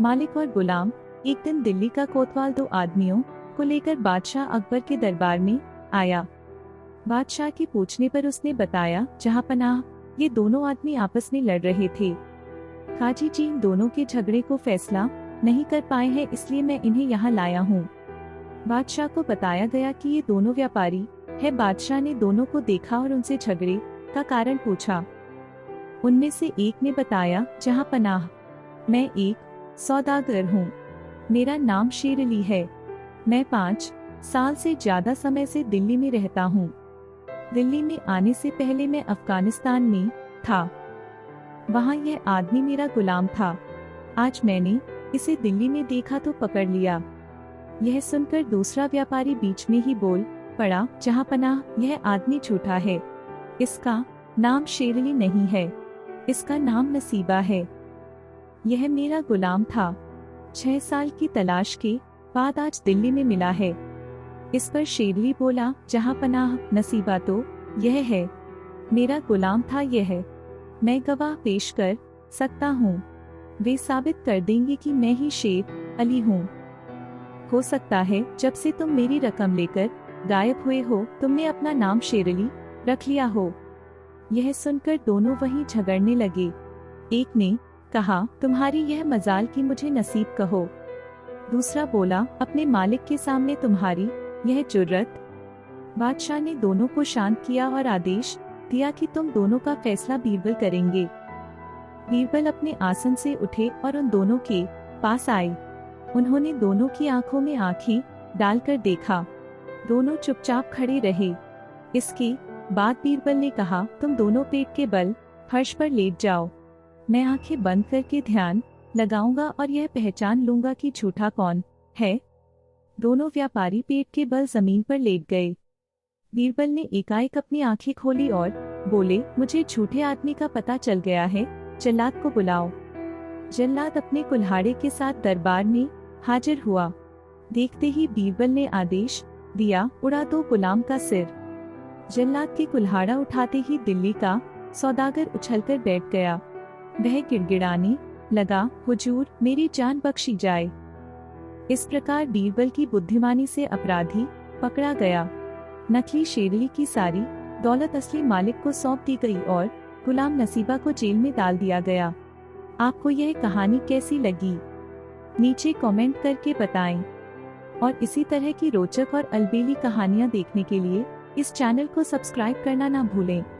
मालिक और गुलाम। एक दिन दिल्ली का कोतवाल दो आदमियों को लेकर बादशाह अकबर के दरबार में आया। बादशाह के पूछने पर उसने बताया, जहाँ पनाह, ये दोनों आदमी आपस में लड़ रहे थे। काजी जी इन दोनों के झगड़े को फैसला नहीं कर पाए हैं, इसलिए मैं इन्हें यहाँ लाया हूँ। बादशाह को बताया गया कि ये दोनों व्यापारी है। बादशाह ने दोनों को देखा और उनसे झगड़े का कारण पूछा। उनमें से एक ने बताया, जहाँ पनाह, मैं एक सौदागर हूँ। मेरा नाम शेर अली है। मैं 5 साल से ज्यादा समय से दिल्ली में रहता हूँ। दिल्ली में आने से पहले मैं अफगानिस्तान में था। वहाँ यह आदमी मेरा गुलाम था। आज मैंने इसे दिल्ली में देखा तो पकड़ लिया। यह सुनकर दूसरा व्यापारी बीच में ही बोल पड़ा, जहाँ पनाह, यह आदमी झूठा है। इसका नाम शेर अली नहीं है, इसका नाम नसीबा है। यह मेरा गुलाम था। 6 साल की तलाश के बाद आज दिल्ली में मिला है। इस पर शेर अली बोला, जहाँ पनाह, नसीबा तो यह है, मेरा गुलाम था। यह मैं गवाह पेश कर सकता हूँ। वे साबित कर देंगे कि मैं ही शेर अली हूँ। हो सकता है जब से तुम मेरी रकम लेकर गायब हुए हो, तुमने अपना नाम शेर अली रख लिया हो। यह सुनकर दोनों वहीं झगड़ने लगे। एक ने कहा, तुम्हारी यह मजाल कि मुझे नसीब कहो। दूसरा बोला, अपने मालिक के सामने तुम्हारी यह जुर्रत। बादशाह ने दोनों को शांत किया और आदेश दिया कि तुम दोनों का फैसला बीरबल करेंगे। बीरबल अपने आसन से उठे और उन दोनों के पास आए। उन्होंने दोनों की आंखों में आंखें डालकर देखा। दोनों चुपचाप खड़े रहे। इसके बाद बीरबल ने कहा, तुम दोनों पेट के बल फर्श पर लेट जाओ। मैं आंखें बंद करके ध्यान लगाऊंगा और यह पहचान लूंगा कि झूठा कौन है। दोनों व्यापारी पेट के बल जमीन पर लेट गए। बीरबल ने एकाएक अपनी आंखें खोली और बोले, मुझे झूठे आदमी का पता चल गया है। जल्लाद को बुलाओ। जल्लाद अपने कुल्हाड़े के साथ दरबार में हाजिर हुआ। देखते ही बीरबल ने आदेश दिया, उड़ा दो गुलाम का सिर। जल्लाद के कुल्हाड़ा उठाते ही दिल्ली का सौदागर उछलकर बैठ गया। वह गिड़गिड़ाने लगा, हुजूर, मेरी जान बख्शी जाए। इस प्रकार बीरबल की बुद्धिमानी से अपराधी पकड़ा गया। नकली शेर अली की सारी दौलत असली मालिक को सौंप दी गई और गुलाम नसीबा को जेल में डाल दिया गया। आपको यह कहानी कैसी लगी, नीचे कमेंट करके बताएं। और इसी तरह की रोचक और अलबेली कहानियां देखने के लिए इस चैनल को सब्सक्राइब करना ना भूलें।